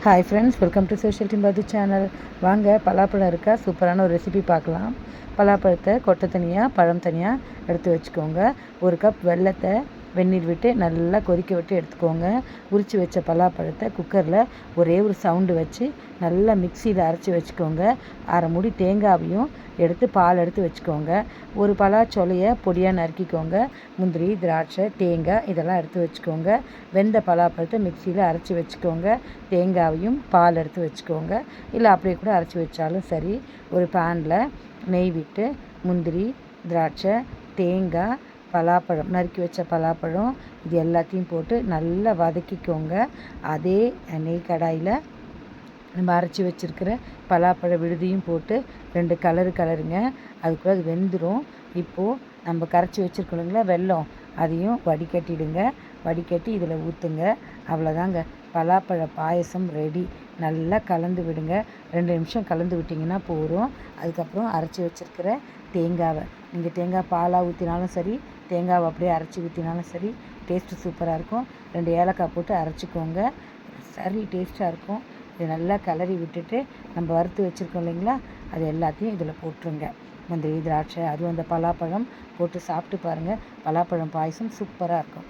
Hi friends, welcome to social team பாது channel. வாங்க, பலாப்பழம் இருக்கா சூப்பரான ஒரு ரெசிபி பார்க்கலாம். பலாப்பழத்தை கொட்டை தனியாக பழம் தனியாக எடுத்து வச்சுக்கோங்க. ஒரு கப் வெல்லத்தை வெந்நீர் விட்டு நல்லா கொதிக்க விட்டு எடுத்துக்கோங்க. உரித்து வச்ச பலாப்பழத்தை குக்கரில் ஒரே ஒரு சவுண்டு வச்சு நல்லா மிக்சியில் அரைச்சி வச்சுக்கோங்க. அரை மூடி தேங்காவையும் எடுத்து பால் எடுத்து வச்சுக்கோங்க. ஒரு பலாச்சொலையை பொடியாக நறுக்கிக்கோங்க. முந்திரி, திராட்சை, தேங்காய் இதெல்லாம் எடுத்து வச்சுக்கோங்க. வெந்த பலாப்பழத்தை மிக்சியில் அரைச்சி வச்சுக்கோங்க. தேங்காவையும் பால் எடுத்து வச்சுக்கோங்க. இல்லை அப்படியே கூட அரைச்சி வச்சாலும் சரி. ஒரு பேனில் நெய் விட்டு முந்திரி, திராட்சை, தேங்காய், பலாப்பழம் நறுக்கி வச்ச பலாப்பழம் இது எல்லாத்தையும் போட்டு நல்லா வதக்கிக்கோங்க. அதே நெய் கடாயில் நம்ம அரைச்சி வச்சுருக்கிற பலாப்பழ விழுதியும் போட்டு 2 கலருங்க. அதுக்குள்ளே அது வெந்துடும். இப்போது நம்ம கரைச்சி வச்சுருக்கோம் இல்லைங்களா வெல்லம், அதையும் வடிகட்டிடுங்க. வடிகட்டி இதில் ஊற்றுங்க. அவ்வளோதாங்க, பலாப்பழ பாயசம் ரெடி. நல்லா கலந்து விடுங்க. 2 நிமிஷம் கலந்து விட்டிங்கன்னா போதும். அதுக்கப்புறம் அரைச்சி வச்சுருக்கிற தேங்காவை நீங்கள் தேங்காய் பாலாக ஊற்றினாலும் சரி, தேங்காவை அப்படியே அரைச்சி ஊற்றினாலும் சரி, டேஸ்ட்டு சூப்பராக இருக்கும். 2 ஏலக்காய் போட்டு அரைச்சிக்கோங்க. சரி டேஸ்ட்டாக இருக்கும். இது நல்லா கிளறி விட்டுட்டு நம்ம வறுத்து வச்சுருக்கோம் இல்லைங்களா, அது எல்லாத்தையும் இதில் போட்டுருங்க. முந்திரி, திராட்சை, அதுவும் அந்த பலாப்பழம் போட்டு சாப்பிட்டு பாருங்கள். பலாப்பழம் பாயசம் சூப்பராக இருக்கும்.